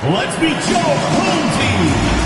Let's meet your home team.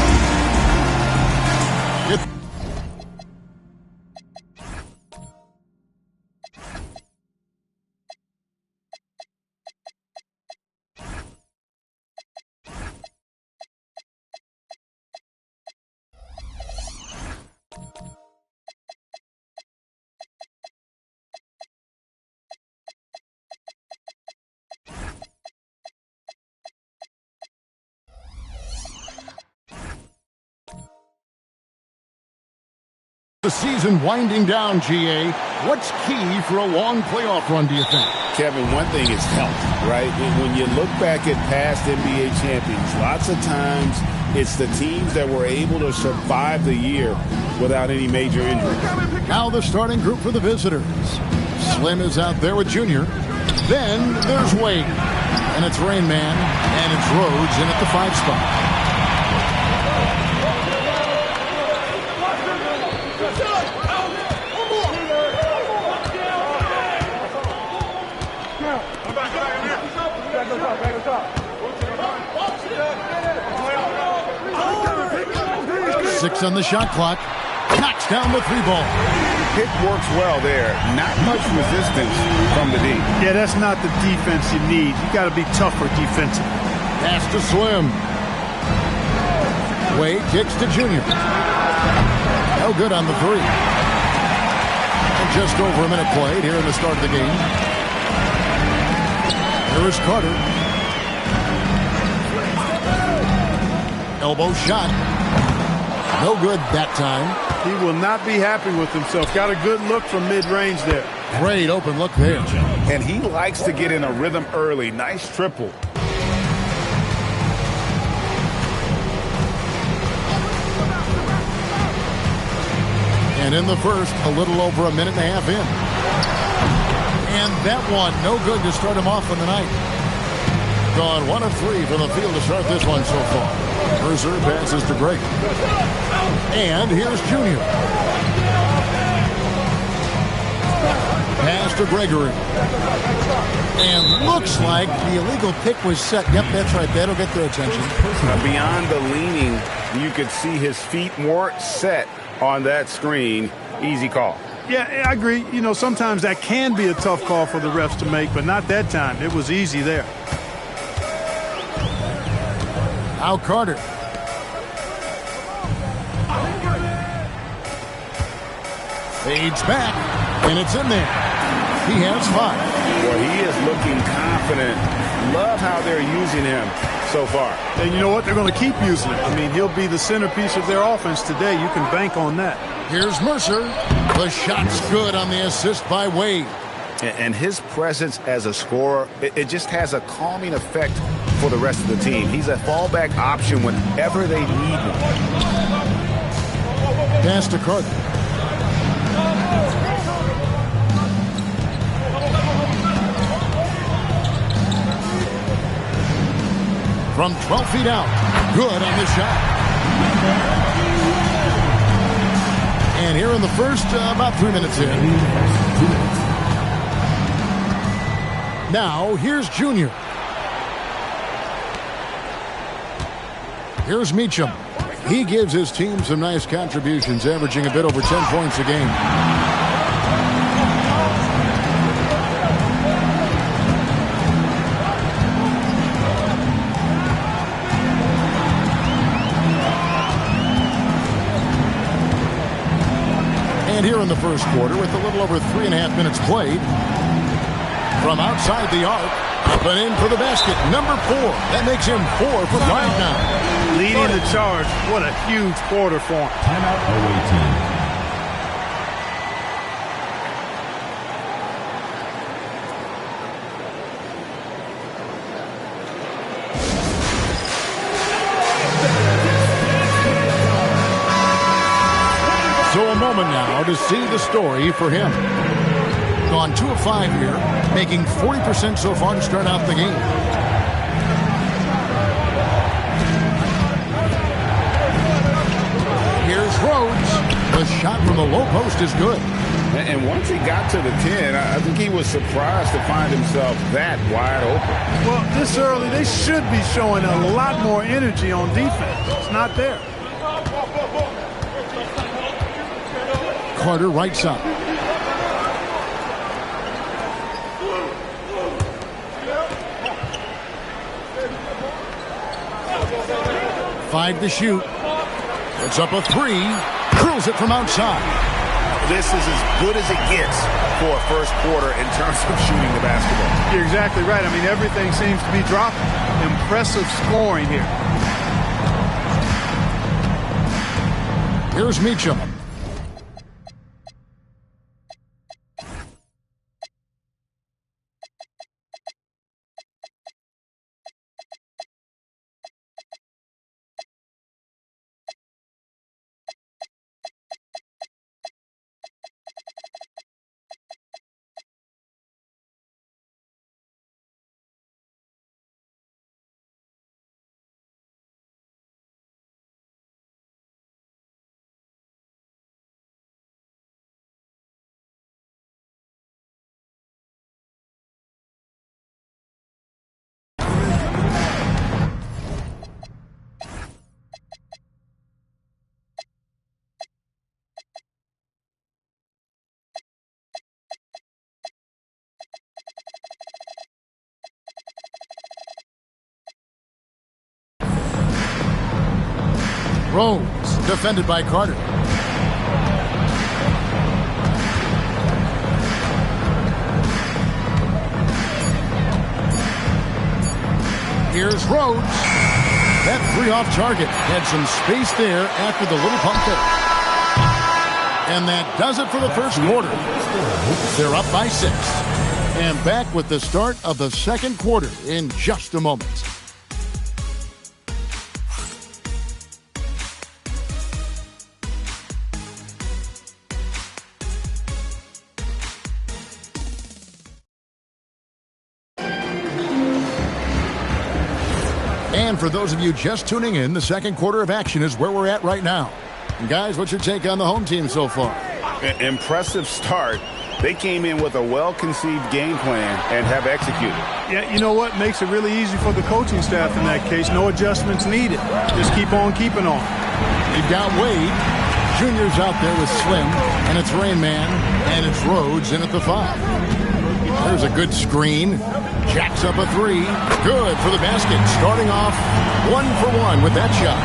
The season winding down, GA. What's key for a long playoff run, do you think? Kevin, one thing is health, right? When you look back at past NBA champions, lots of times it's the teams that were able to survive the year without any major injuries. Now the starting group for the visitors. Slim is out there with Junior. Then there's Wade. And it's Rain Man. And it's Rhodes in at the 5 spot. Six on the shot clock. Knocks down the 3-ball. Pick works well there. Not much resistance from the D. Yeah, that's not the defense you need. You got to be tougher defensively. Pass to Slim. Wade kicks to Junior. No good on the 3. And just over a minute played here in the start of the game. Here is Carter. Elbow shot. No good that time. He will not be happy with himself. Got a good look from mid-range there. Great open look there. And he likes to get in a rhythm early. Nice triple. And in the first, a little over a minute and a half in. And that one, no good to start him off on the night. Gone 1 of 3 from the field to start this one so far. Mercer passes to Greg. And here's Junior. Pass to Gregory. And looks like the illegal pick was set. Yep, that's right. That'll get their attention. Beyond the leaning, you could see his feet weren't set on that screen. Easy call. Yeah, I agree. You know, sometimes that can be a tough call for the refs to make, but not that time. It was easy there. Now Carter. Fades back, and it's in there. He has 5. Well, he is looking confident. Love how they're using him so far. And you know what? They're going to keep using him. I mean, he'll be the centerpiece of their offense today. You can bank on that. Here's Mercer. The shot's good on the assist by Wade. And his presence as a scorer, it just has a calming effect for the rest of the team. He's a fallback option whenever they need one. Pass to Carter. From 12 feet out. Good on the shot. And here in the first, about 3 minutes in. Now, here's Junior. Here's Meacham. He gives his team some nice contributions, averaging a bit over 10 points a game. And here in the first quarter, with a little over 3.5 minutes played, from outside the arc, up and in for the basket. Number 4. That makes him 4 for 5 now. Leading the charge. What a huge quarter for him. Timeout away team. So a moment now to see the story for him. Gone 2 of 5 here, making 40% so far to start out the game. Here's Rhodes. The shot from the low post is good. And once he got to the 10, I think he was surprised to find himself that wide open. Well, this early, they should be showing a lot more energy on defense. It's not there. Carter right side. Five to shoot. It's up a three. Curls it from outside. This is as good as it gets for a first quarter in terms of shooting the basketball. You're exactly right. I mean, everything seems to be dropping. Impressive scoring here. Here's Meacham. Rose, defended by Carter. Here's Rhodes. That three off target. Had some space there after the little pump fake. And that does it for the first quarter. They're up by 6. And back with the start of the second quarter in just a moment. And for those of you just tuning in, the second quarter of action is where we're at right now. And guys, what's your take on the home team so far? Impressive start. They came in with a well-conceived game plan and have executed. Yeah, you know what? Makes it really easy for the coaching staff in that case. No adjustments needed. Just keep on keeping on. They've got Wade. Junior's out there with Slim. And it's Rain Man. And it's Rhodes in at the 5. There's a good screen. Jacks up a 3. Good for the basket. Starting off 1 for 1 with that shot.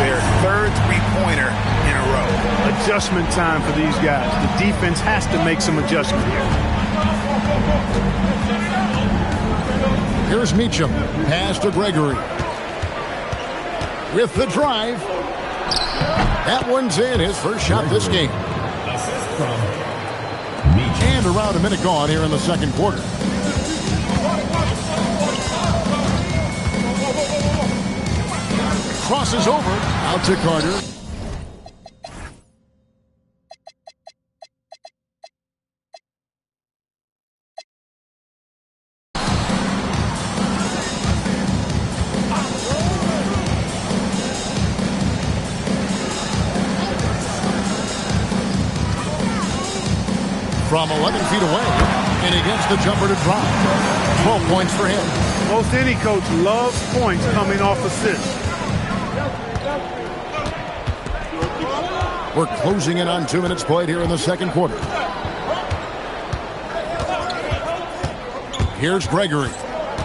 Their third three-pointer in a row. Adjustment time for these guys. The defense has to make some adjustment here. Here's Meacham. Pass to Gregory. With the drive. That one's in. His first shot this game. And around a minute gone here in the second quarter. Crosses over. Out to Carter. From 11 feet away, and he gets the jumper to drop. 12 points for him. Most any coach loves points coming off assists. We're closing in on 2 minutes played here in the second quarter. Here's Gregory.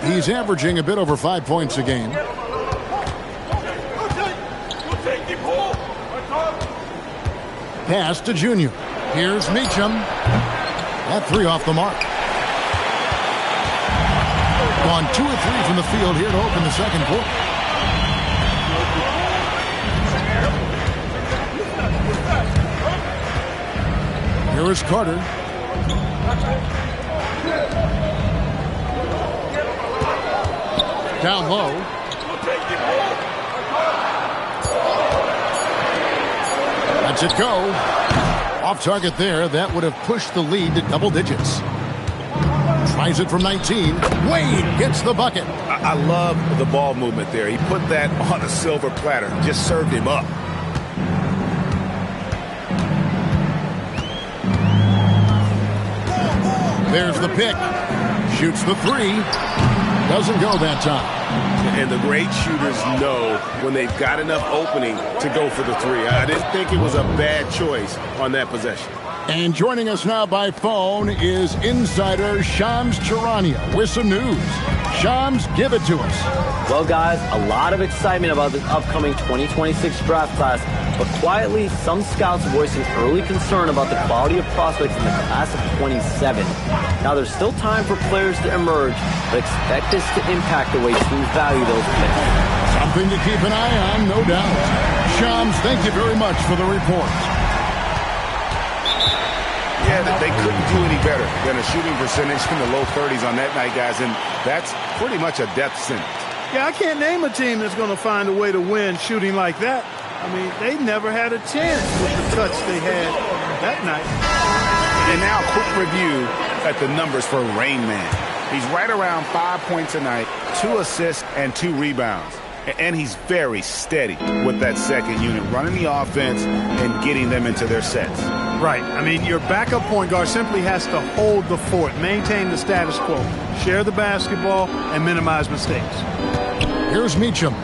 He's averaging a bit over 5 points a game. Pass to Junior. Here's Meacham. That 3 off the mark. Gone 2 of 3 from the field here to open the second quarter. Here is Carter. Down low. Lets it go. Off target there. That would have pushed the lead to double digits. Tries it from 19. Wade gets the bucket. I love the ball movement there. He put that on a silver platter. Just served him up. There's the pick. Shoots the three. Doesn't go that time. And the great shooters know when they've got enough opening to go for the three. I didn't think it was a bad choice on that possession. And joining us now by phone is insider Shams Charania with some news. Shams, give it to us. Well, guys, a lot of excitement about this upcoming 2026 draft class, but quietly, some scouts voicing early concern about the quality of prospects in the class of 27. Now, there's still time for players to emerge, but expect this to impact the way teams value those picks. Something to keep an eye on, no doubt. Shams, thank you very much for the report. Yeah, they couldn't do any better than a shooting percentage in the low 30s on that night, guys, and that's pretty much a death sentence. Yeah, I can't name a team that's going to find a way to win shooting like that. I mean, they never had a chance with the touch they had that night. And now a quick review at the numbers for Rain Man. He's right around 5 points a night, 2 assists, and 2 rebounds. And he's very steady with that second unit, running the offense and getting them into their sets. Right. I mean, your backup point guard simply has to hold the fort, maintain the status quo, share the basketball, and minimize mistakes. Here's Meacham.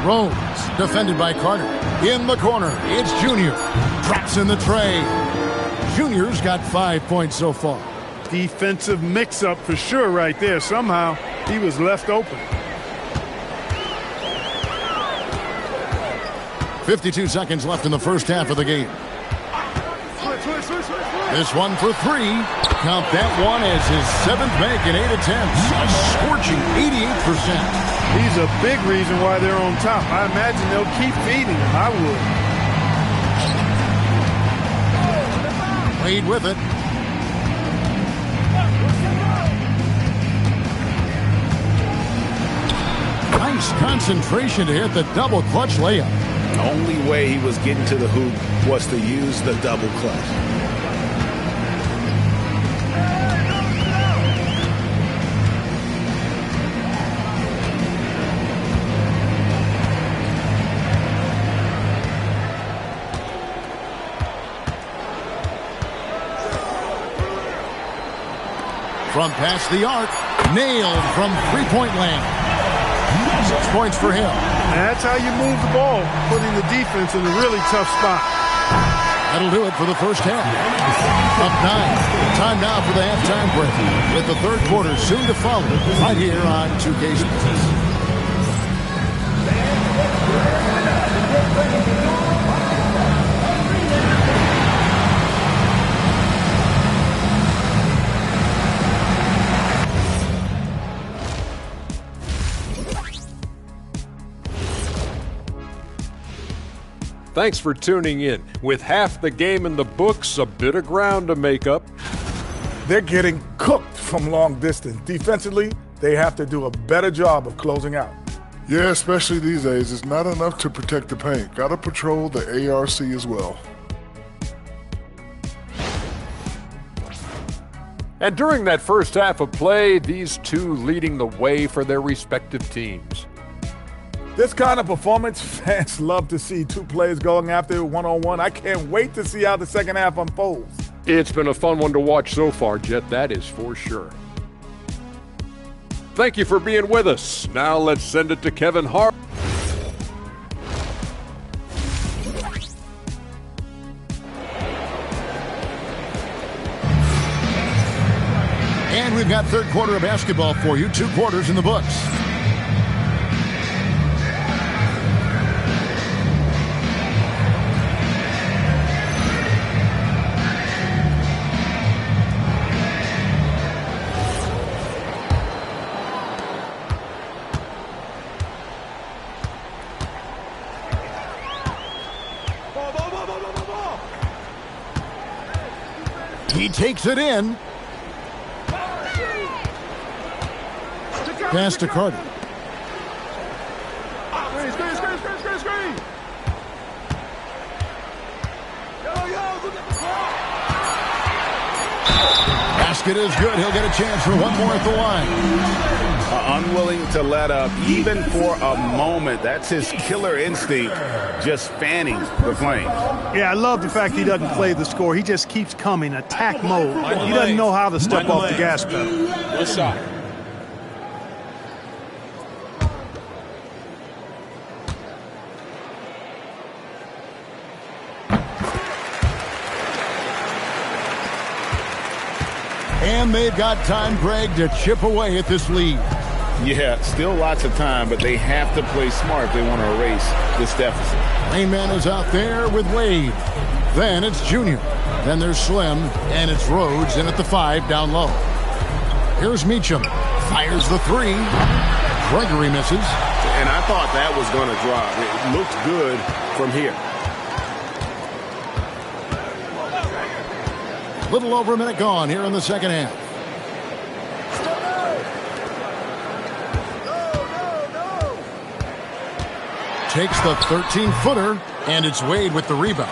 Rose, defended by Carter. In the corner, it's Junior. Drops in the tray. Junior's got 5 points so far. Defensive mix-up for sure right there. Somehow, he was left open. 52 seconds left in the first half of the game. This one for three. Count that one as his 7th make in 8 attempts. A scorching 88%. He's a big reason why they're on top. I imagine they'll keep feeding him. I would. Wade with it. Nice concentration to hit the double clutch layup. The only way he was getting to the hoop was to use the double clutch. From past the arc, nailed from three-point land. 6 points for him. And that's how you move the ball, putting the defense in a really tough spot. That'll do it for the first half. Up 9. Time now for the halftime break, with the third quarter soon to follow right here on 2K Sports. Thanks for tuning in. With half the game in the books, a bit of ground to make up. They're getting cooked from long distance. Defensively, they have to do a better job of closing out. Yeah, especially these days. It's not enough to protect the paint. Got to patrol the ARC as well. And during that first half of play, these two leading the way for their respective teams. This kind of performance, fans love to see two players going after it one-on-one. I can't wait to see how the second half unfolds. It's been a fun one to watch so far, Jet, that is for sure. Thank you for being with us. Now let's send it to Kevin Hart. And we've got third quarter of basketball for you. 2 quarters in the books. He takes it in. Pass to Carter. Basket is good. He'll get a chance for one more at the line. Unwilling to let up even for a moment. That's his killer instinct, just fanning the flame. Yeah, I love the fact he doesn't play the score. He just keeps coming, attack mode. He doesn't know how to step off the gas pedal. Good shot. And they've got time, Greg, to chip away at this lead. Yeah, still lots of time, but they have to play smart if they want to erase this deficit. Rainman is out there with Wade. Then it's Junior. Then there's Slim, and it's Rhodes in at the 5 down low. Here's Meacham. Fires the 3. Gregory misses. And I thought that was going to drop. It looked good from here. A little over a minute gone here in the second half. Takes the 13-footer, and it's Wade with the rebound.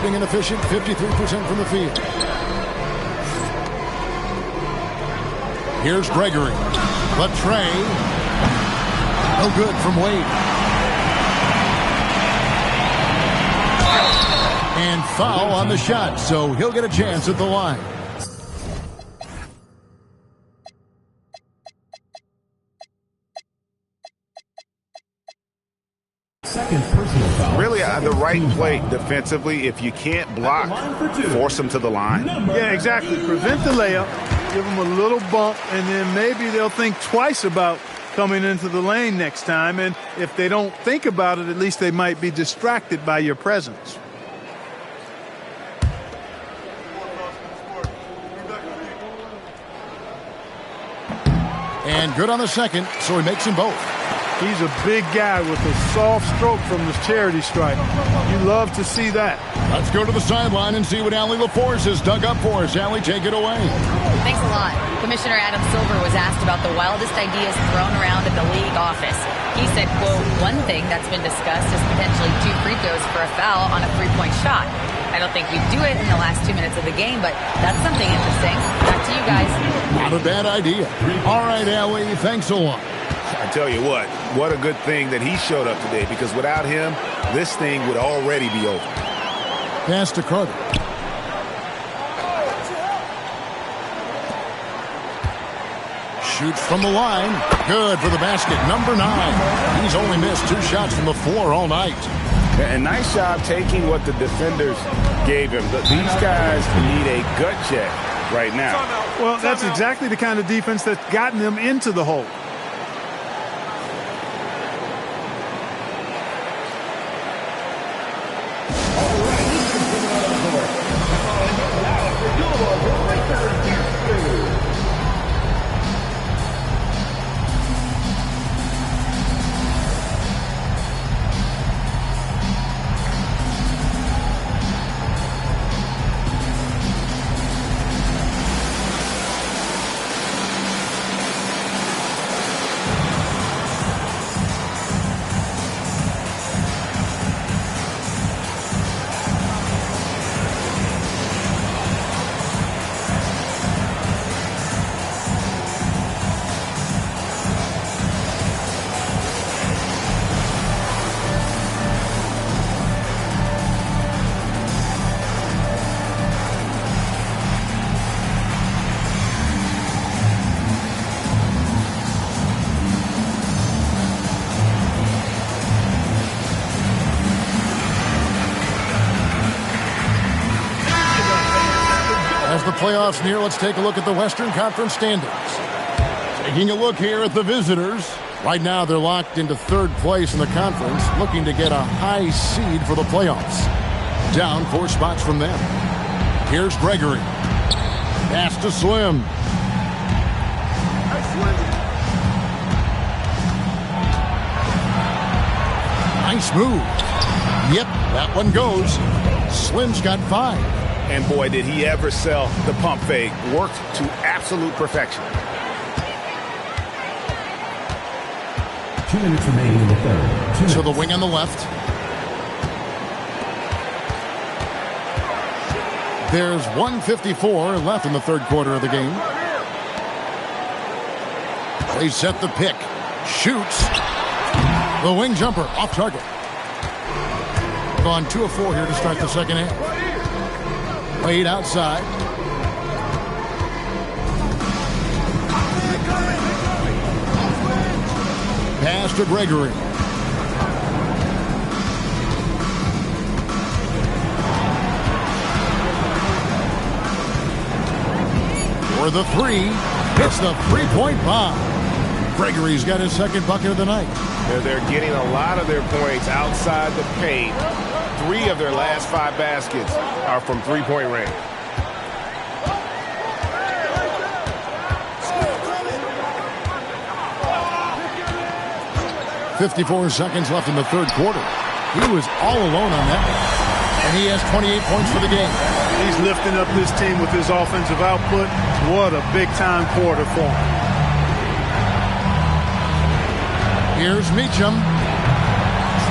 Being an efficient 53% from the field. Here's Gregory. Latre. No good from Wade. And foul on the shot, so he'll get a chance at the line. Second personal foul. Really, the right play defensively. If you can't block, force them to the line. Yeah, exactly. Prevent the layup, give them a little bump, and then maybe they'll think twice about coming into the lane next time. And if they don't think about it, at least they might be distracted by your presence. And good on the second, so he makes them both. He's a big guy with a soft stroke from this charity stripe. You love to see that. Let's go to the sideline and see what Allie LaForce has dug up for us. Allie, take it away. Thanks a lot. Commissioner Adam Silver was asked about the wildest ideas thrown around at the league office. He said, quote, one thing that's been discussed is potentially 2 free throws for a foul on a 3-point shot. I don't think we'd do it in the last 2 minutes of the game, but that's something interesting. Back to you guys. Not a bad idea. All right, Allie, thanks a lot. I tell you what a good thing that he showed up today, because without him, this thing would already be over. Pass to Carter. Shoots from the line. Good for the basket. Number 9. He's only missed 2 shots from the floor all night. And nice job taking what the defenders gave him. These guys need a gut check right now. Well, that's exactly the kind of defense that's gotten them into the hole. As the playoffs near, let's take a look at the Western Conference standings. Taking a look here at the visitors. Right now, they're locked into 3rd place in the conference, looking to get a high seed for the playoffs. Down 4 spots from them. Here's Gregory. Pass to Slim. Nice move. Yep, that one goes. Slim's got 5. And boy, did he ever sell the pump fake. Worked to absolute perfection. 2 minutes remaining in the third. To the wing on the left. There's 1:54 left in the 3rd quarter of the game. They set the pick. Shoots. The wing jumper off target. Gone 2 of 4 here to start the second half. Wade outside. Pass to Gregory. For the three. Hits the three-point bomb. Gregory's got his second bucket of the night. They're getting a lot of their points outside the paint. 3 of their last 5 baskets are from three-point range. 54 seconds left in the third quarter. He was all alone on that one. And he has 28 points for the game. He's lifting up this team with his offensive output. What a big-time quarter for him. Here's Meacham.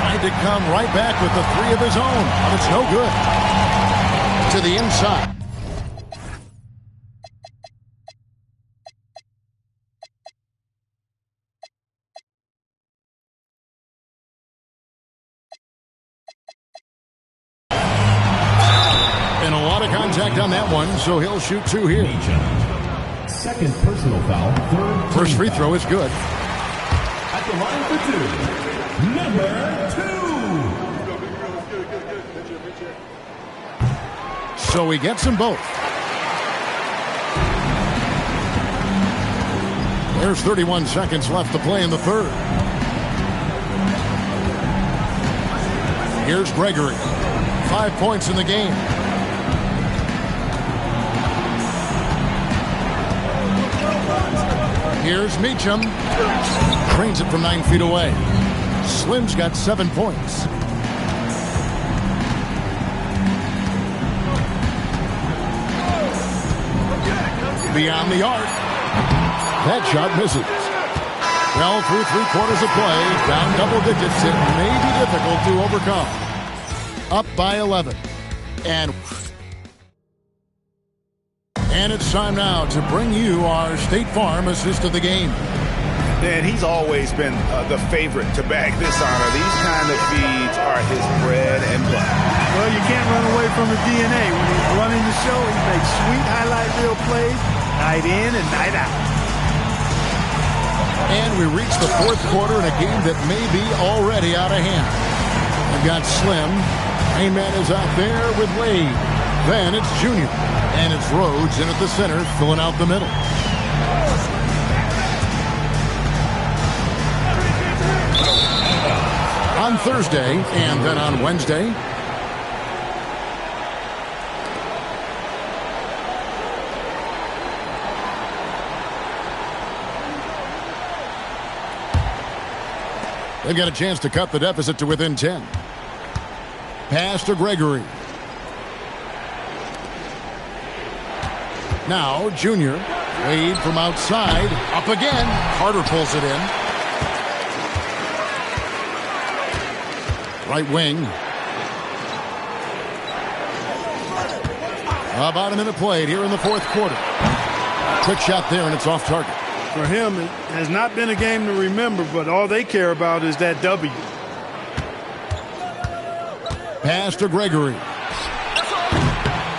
Tried to come right back with the 3 of his own, but it's no good. To the inside. And a lot of contact on that one, so he'll shoot 2 here. Second personal foul. Third First free throw is good. At the line for 2. Number 2. So he gets them both. There's 31 seconds left to play in the third. Here's Gregory. 5 points in the game. Here's Meacham. Trains it from 9 feet away. Slim's got 7 points. Beyond the arc. That shot misses. Well, through 3 quarters of play, down double digits, it may be difficult to overcome. Up by 11. And it's time now to bring you our State Farm assist of the game. And he's always been the favorite to bag this honor. These kind of feeds are his bread and butter. Well, you can't run away from the DNA. When he's running the show, he makes sweet highlight reel plays night in and night out. And we reach the fourth quarter in a game that may be already out of hand. We've got Slim. Heyman is out there with Wade. Then it's Junior. And it's Rhodes in at the center, filling out the middle. On Thursday, and then on Wednesday, they've got a chance to cut the deficit to within 10. Pass to Gregory. Now, Junior. Wade from outside. Up again. Carter pulls it in. Right wing. About a minute played here in the fourth quarter. Quick shot there, and it's off target. For him, it has not been a game to remember, but all they care about is that W. Pass to Gregory.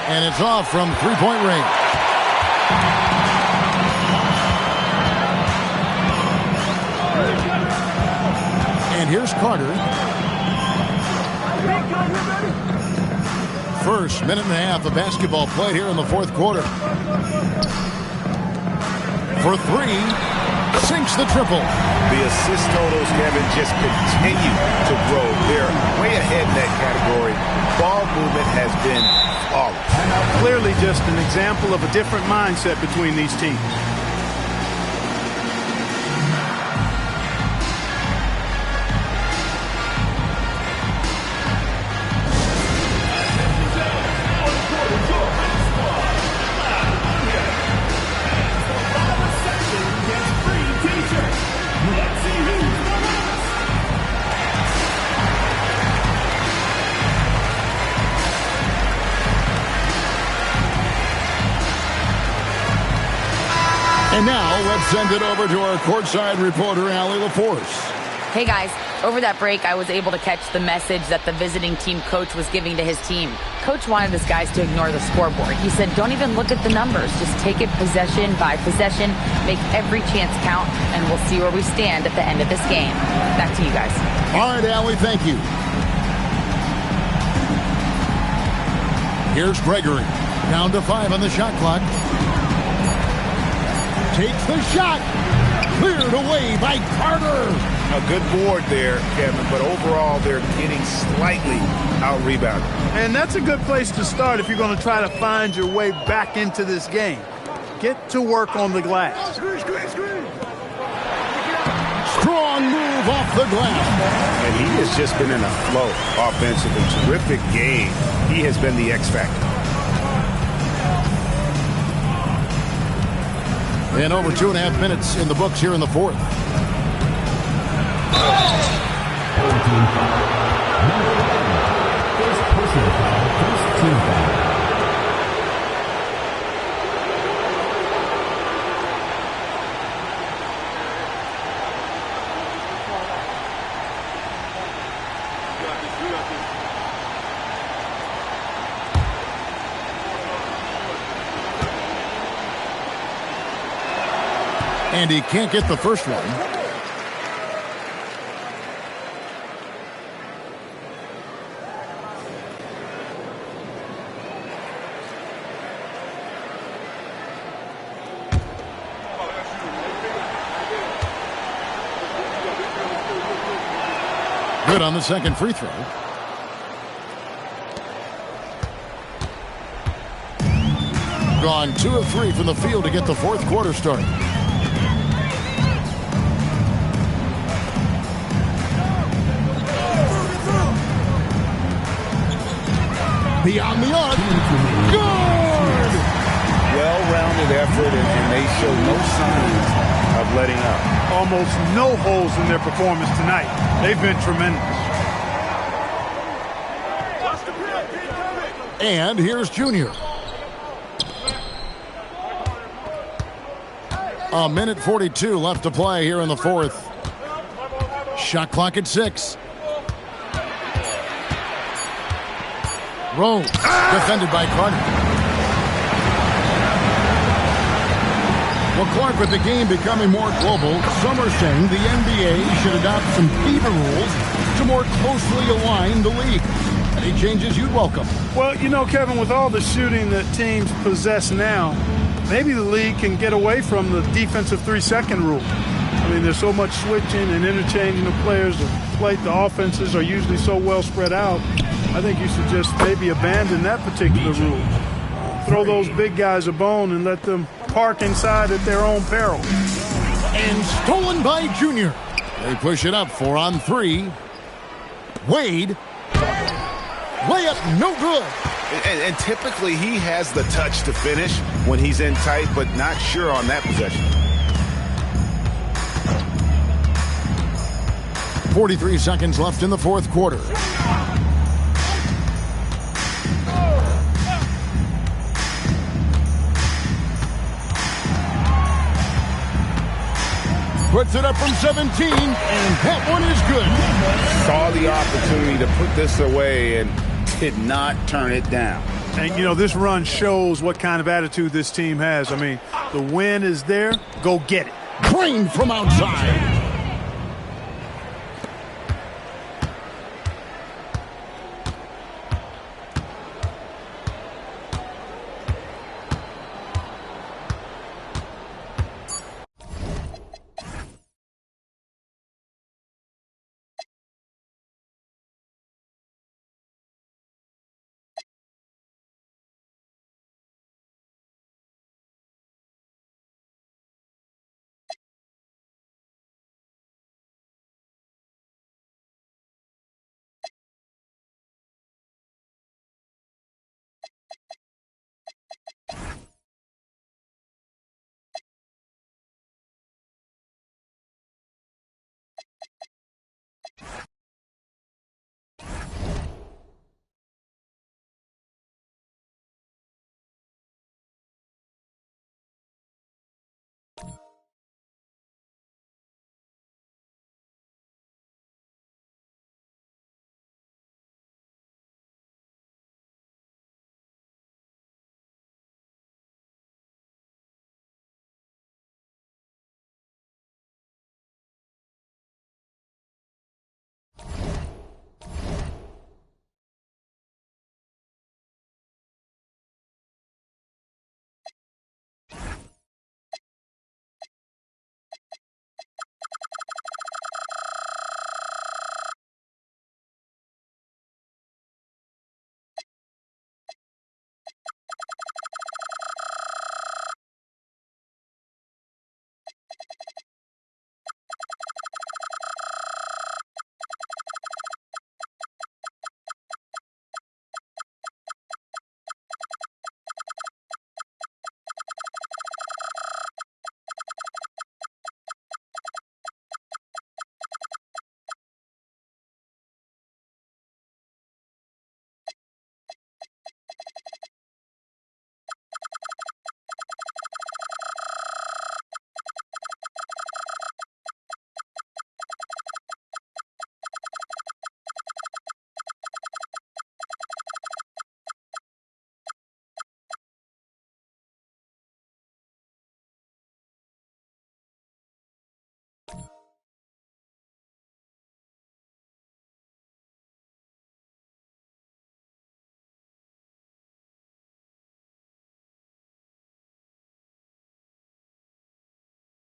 And it's off from three-point range. And here's Carter. First minute and a half of basketball played here in the fourth quarter. For 3, sinks the triple. The assist totals, Kevin, just continue to grow. They're way ahead in that category. Ball movement has been flawless. Clearly just an example of a different mindset between these teams. And now let's send it over to our courtside reporter, Allie LaForce. Hey guys, over that break, I was able to catch the message that the visiting team coach was giving to his team. Coach wanted his guys to ignore the scoreboard. He said, don't even look at the numbers. Just take it possession by possession, make every chance count, and we'll see where we stand at the end of this game. Back to you guys. All right, Allie, thank you. Here's Gregory. Down to 5 on the shot clock. Takes the shot. Cleared away by Carter. A good board there, Kevin, but overall they're getting slightly out-rebounded. And that's a good place to start if you're going to try to find your way back into this game. Get to work on the glass. Strong move off the glass. And he has just been in a flow offensively. Terrific game. He has been the X factor. And over 2.5 minutes in the books here in the fourth. First personal foul, first team foul. And he can't get the first one. Good on the second free throw. Gone 2 of 3 from the field to get the fourth quarter started. Beyond the arc. Good! Well-rounded effort, and they show no signs of letting up. Almost no holes in their performance tonight. They've been tremendous. And here's Junior. A minute 42 left to play here in the fourth. Shot clock at 6. Rose, defended by Carter. Well, Clark, with the game becoming more global, some are saying the NBA should adopt some FIBA rules to more closely align the league. Any changes you'd welcome? Well, you know, Kevin, with all the shooting that teams possess now, maybe the league can get away from the defensive 3-second rule. I mean, there's so much switching and interchanging of players. The offenses are usually so well spread out. I think you should just maybe abandon that particular rule. Throw those big guys a bone and let them park inside at their own peril. And stolen by Junior. They push it up 4 on 3. Wade. Layup no good. And typically he has the touch to finish when he's in tight, but not sure on that possession. 43 seconds left in the fourth quarter. Puts it up from 17, and that one is good. Saw the opportunity to put this away and did not turn it down. And, you know, this run shows what kind of attitude this team has. I mean, the win is there. Go get it. Drained from outside.